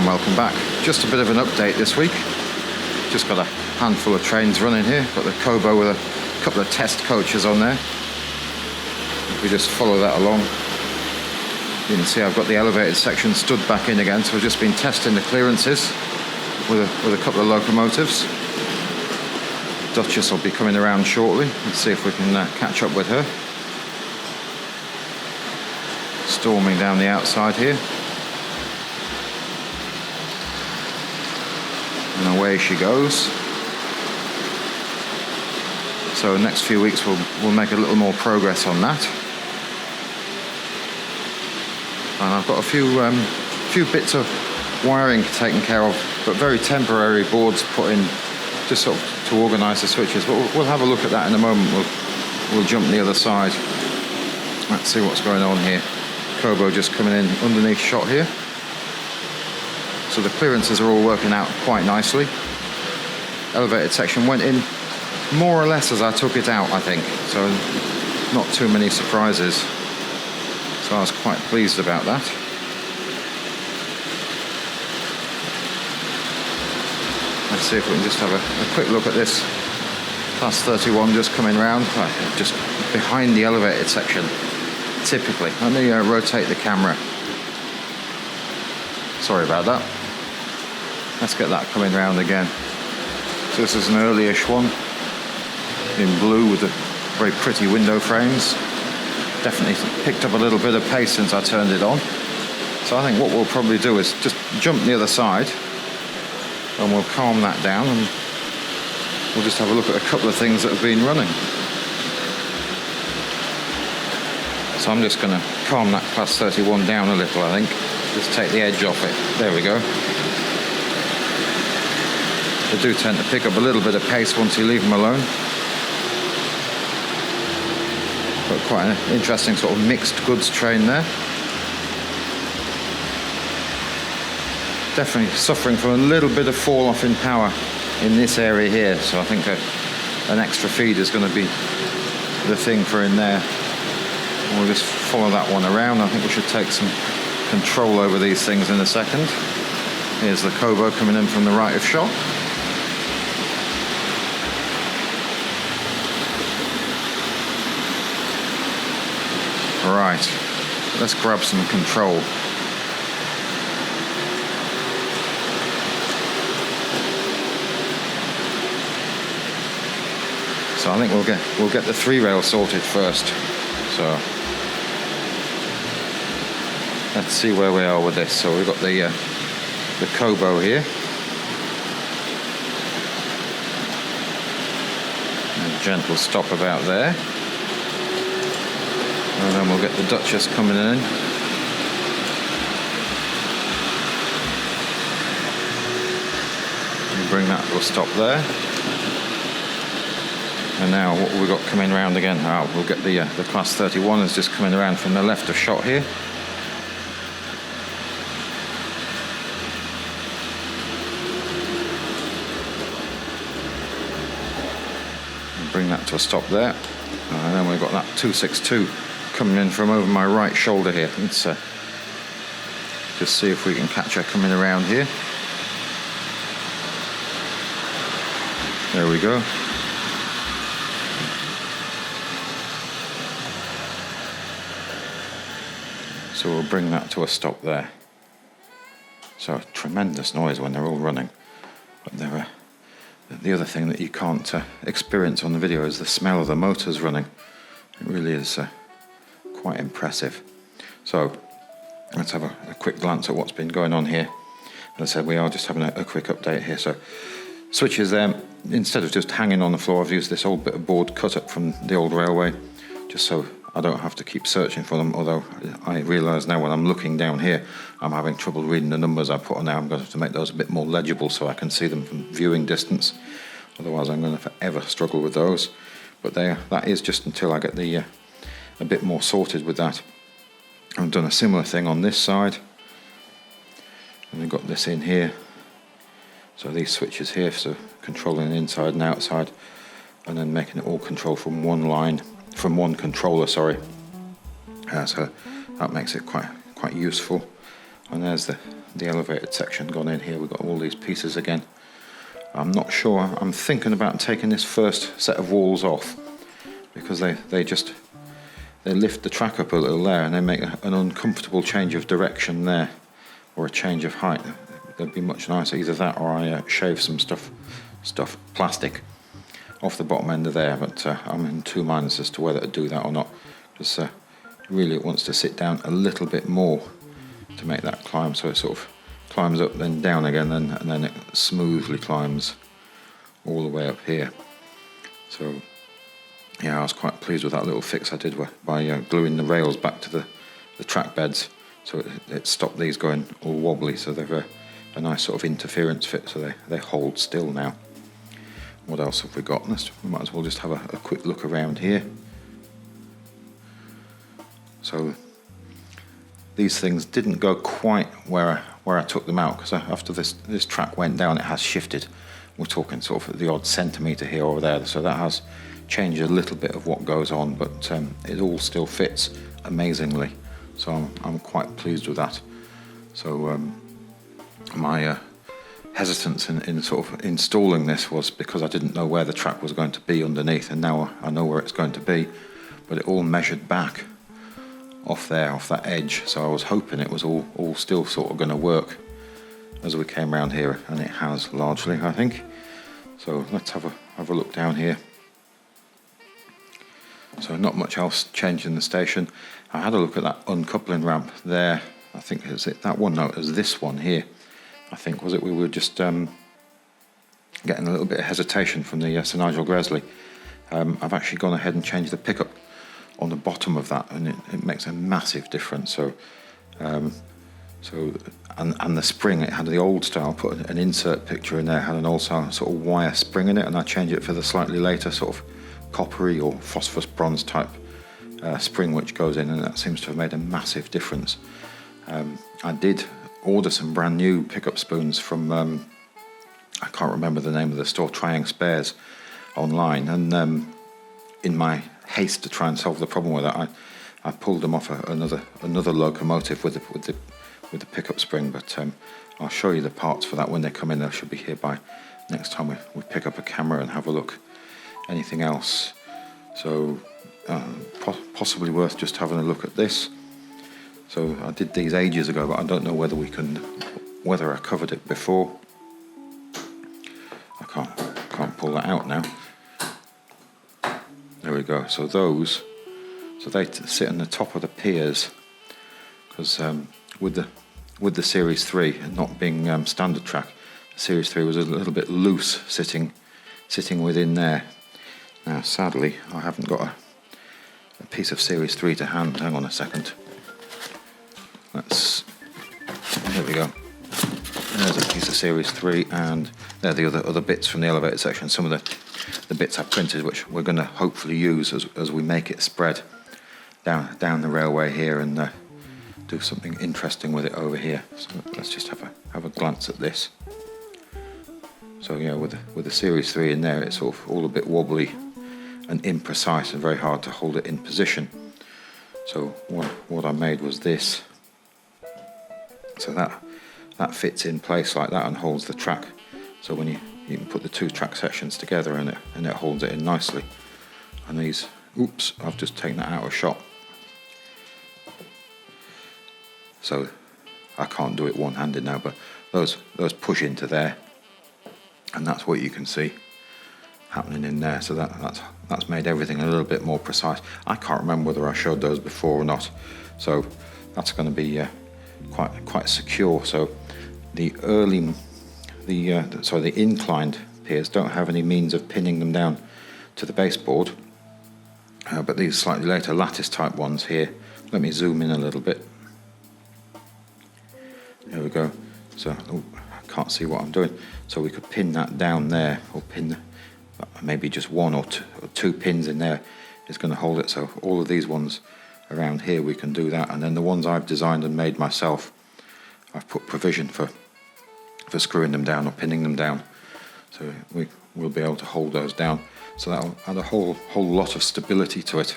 welcome back. Just a bit of an update this week. Just got a handful of trains running here. Got the Kobo with a couple of test coaches on there. If we just follow that along, you can see I've got the elevated section stood back in again, so we've just been testing the clearances with a couple of locomotives. Duchess will be coming around shortly. Let's see if we can catch up with her. Storming down the outside here. And away she goes. So next few weeks we'll make a little more progress on that. And I've got a few bits of wiring taken care of, but very temporary boards put in just sort of to organise the switches. But we'll have a look at that in a moment. We'll jump the other side. Let's see what's going on here. Kobo just coming in underneath shot here. So the clearances are all working out quite nicely. Elevated section went in more or less as I took it out, I think. So not too many surprises. So I was quite pleased about that. Let's see if we can just have a quick look at this. Class 31 just coming round, just behind the elevated section, typically. Let me rotate the camera. Sorry about that. Let's get that coming round again. So this is an early-ish one, in blue with the very pretty window frames. Definitely picked up a little bit of pace since I turned it on. So I think what we'll probably do is just jump the other side, and we'll calm that down, and we'll just have a look at a couple of things that have been running. So I'm just going to calm that class 31 down a little, I think. Just take the edge off it. There we go. They do tend to pick up a little bit of pace once you leave them alone. But quite an interesting sort of mixed goods train there. Definitely suffering from a little bit of fall off in power in this area here, so I think an extra feed is going to be the thing for in there. We'll just follow that one around. I think we should take some control over these things in a second. Here's the Kobo coming in from the right of shot. Right, let's grab some control. So I think we'll get the 3-rail sorted first. So let's see where we are with this. So we've got the Kobo here. A gentle stop about there. And then we'll get the Duchess coming in. And bring that to a stop there. And now what have we got coming round again? Oh, we'll get the class 31 is just coming around from the left of shot here. And bring that to a stop there. And then we've got that 262 coming in from over my right shoulder here. Let's just see if we can catch her coming around here. There we go. So we'll bring that to a stop there. So tremendous noise when they're all running. But the other thing that you can't experience on the video is the smell of the motors running. It really is quite impressive. So let's have a quick glance at what's been going on here. As I said, we are just having a quick update here. So switches there, instead of just hanging on the floor, I've used this old bit of board cut up from the old railway, just so I don't have to keep searching for them, although I realise now when I'm looking down here, I'm having trouble reading the numbers I put on there. I'm going to have to make those a bit more legible so I can see them from viewing distance. Otherwise I'm going to forever struggle with those. But that is just until I get a bit more sorted with that. I've done a similar thing on this side. And we've got this in here. So these switches here, so controlling inside and outside, and then making it all control from one line, from one controller, sorry. So that makes it quite useful. And there's the the elevated section gone in here. We've got all these pieces again. I'm not sure. I'm thinking about taking this first set of walls off, because they lift the track up a little there, and they make an uncomfortable change of direction there, or a change of height. That'd be much nicer. Either that, or I shave some plastic off the bottom end of there. But I'm in two minds as to whether to do that or not, because really it wants to sit down a little bit more to make that climb, so it sort of climbs up then down again, and then it smoothly climbs all the way up here. So yeah, I was quite pleased with that little fix I did by gluing the rails back to the track beds, so it stopped these going all wobbly, so they're a nice sort of interference fit, so they hold still now. What else have we got? We might as well just have a quick look around here. So these things didn't go quite where I took them out, because after this track went down, it has shifted. We're talking sort of the odd centimetre here or there, so that has changed a little bit of what goes on, but it all still fits amazingly, so I'm quite pleased with that. So my hesitance in sort of installing this was because I didn't know where the track was going to be underneath, and now I know where it's going to be, but it all measured back off that edge, so I was hoping it was all still sort of going to work as we came around here, and it has largely, I think. So let's have a look down here. So not much else changed in the station. I had a look at that uncoupling ramp there. I think is it that one? No, it was this one here. I think was it. We were just getting a little bit of hesitation from the Sir Nigel Gresley. I've actually gone ahead and changed the pickup on the bottom of that, and it makes a massive difference. So and the spring, it had the old style, put an insert picture in there, had an old style sort of wire spring in it, and I changed it for the slightly later sort of coppery or phosphorus bronze type spring which goes in, and that seems to have made a massive difference. I did order some brand new pickup spoons from I can't remember the name of the store, Triang Spares, online, and in my haste to try and solve the problem with that, I pulled them off another locomotive with the pickup spring, but I'll show you the parts for that when they come in. They should be here by next time we pick up a camera and have a look. Anything else? So possibly worth just having a look at this. So I did these ages ago, but I don't know whether I covered it before. I can't pull that out now. There we go. So they sit on the top of the piers, because with the Series 3 and not being standard track, the Series 3 was a little bit loose sitting within there. Now sadly I haven't got a piece of Series 3 to hand. Hang on a second. Here we go. There's a piece of Series 3, and there are the other bits from the elevator section. Some of the bits I printed, which we're going to hopefully use as we make it spread down the railway here, and do something interesting with it over here. So let's just have a glance at this. So yeah, with the Series 3 in there, it's sort of all a bit wobbly and imprecise and very hard to hold it in position. So what I made was this. So that fits in place like that and holds the track. So when you can put the two track sections together, and it holds it in nicely. And these, oops, I've just taken that out of shot. So I can't do it one-handed now, but those push into there, and that's what you can see happening in there. So that's made everything a little bit more precise. I can't remember whether I showed those before or not, so that's going to be quite secure. So the inclined piers don't have any means of pinning them down to the baseboard, but these slightly later lattice type ones here, let me zoom in a little bit. There we go. So I can't see what I'm doing. So we could pin that down there, or pin maybe just one or two pins in there is going to hold it. So all of these ones around here, we can do that. And then the ones I've designed and made myself, I've put provision for screwing them down or pinning them down. So we'll be able to hold those down. So that'll add a whole lot of stability to it.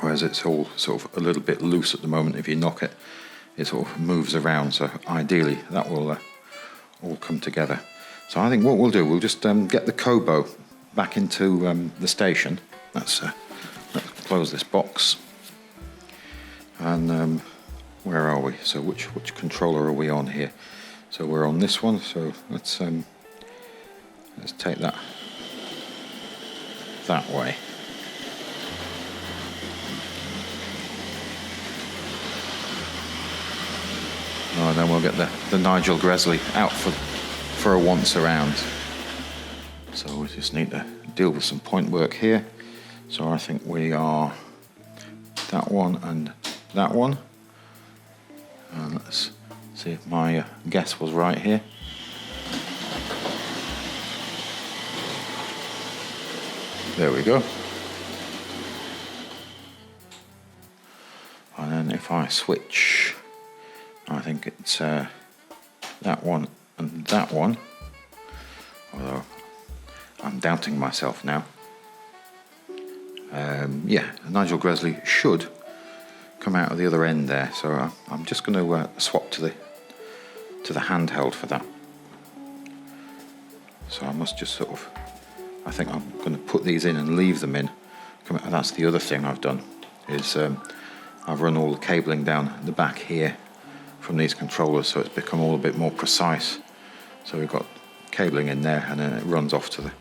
Whereas it's all sort of a little bit loose at the moment. If you knock it, it sort of moves around. So ideally that will all come together. So I think what we'll do, we'll just get the Kobo back into the station. Let's close this box. And where are we? So which controller are we on here? So we're on this one. So let's take that way. Oh, and then we'll get the Nigel Gresley out for a once around. So we just need to deal with some point work here. So I think we are that one and that one. And let's see if my guess was right here. There we go. And then if I switch, I think it's that one and that one. Although I'm doubting myself now. Yeah, Nigel Gresley should come out of the other end there. So I'm just going to swap to the handheld for that. So I must just sort of, I think I'm going to put these in and leave them in. That's the other thing I've done, is I've run all the cabling down the back here from these controllers, so it's become all a bit more precise. So we've got cabling in there, and then it runs off to the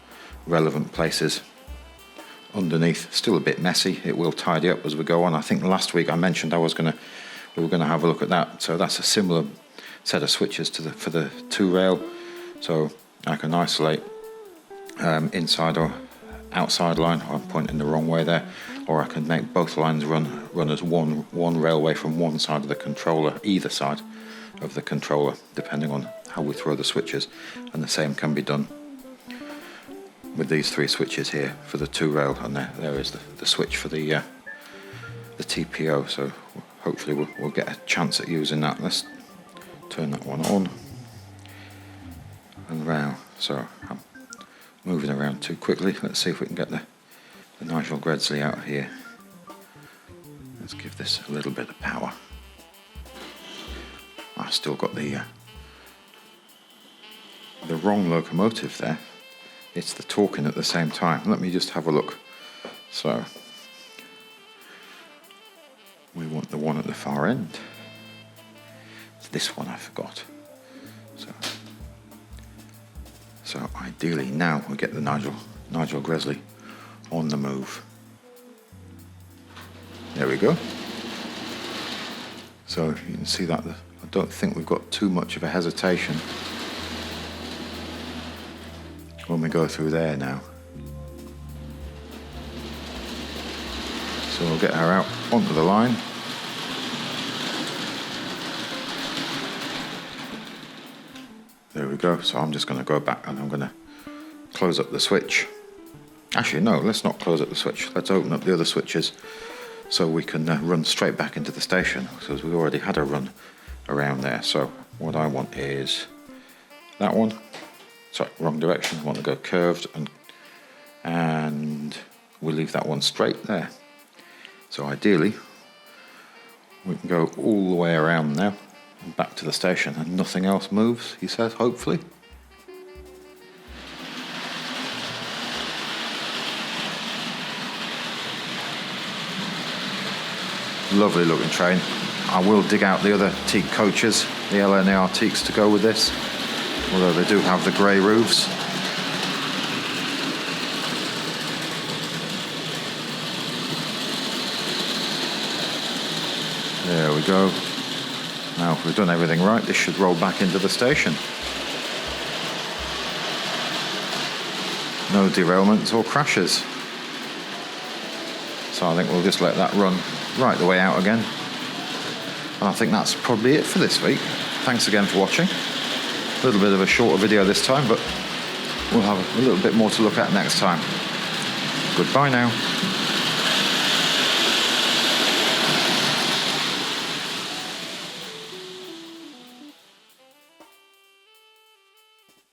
relevant places underneath. Still a bit messy. It will tidy up as we go on. I think last week I mentioned we were going to have a look at that. So that's a similar set of switches for the 2-rail. So I can isolate inside or outside line. I'm pointing the wrong way there. Or I can make both lines run as one railway from one side of the controller, either side of the controller, depending on how we throw the switches. And the same can be done with these 3 switches here for the 2-rail, and there is the switch for the TPO. So hopefully we'll get a chance at using that. Let's turn that one on and round. So I'm moving around too quickly. Let's see if we can get the Nigel Gresley out here. Let's give this a little bit of power. I've still got the wrong locomotive there. It's the talking at the same time. Let me just have a look. So we want the one at the far end. It's this one I forgot. So ideally now we get the Nigel Gresley on the move. There we go. So you can see that I don't think we've got too much of a hesitation when we go through there now. So we'll get her out onto the line. There we go. So I'm just going to go back and I'm going to close up the switch. Actually, no, let's not close up the switch. Let's open up the other switches so we can run straight back into the station, because we already had a run around there. So what I want is that one. Sorry, wrong direction. I want to go curved, and we'll leave that one straight there. So ideally, we can go all the way around now and back to the station, and nothing else moves, he says, hopefully. Lovely looking train. I will dig out the other teak coaches, the LNAR teaks, to go with this, although they do have the grey roofs. There we go. Now if we've done everything right, this should roll back into the station. No derailments or crashes. So I think we'll just let that run right the way out again. And I think that's probably it for this week. Thanks again for watching. A little bit of a shorter video this time, but we'll have a little bit more to look at next time. Goodbye now.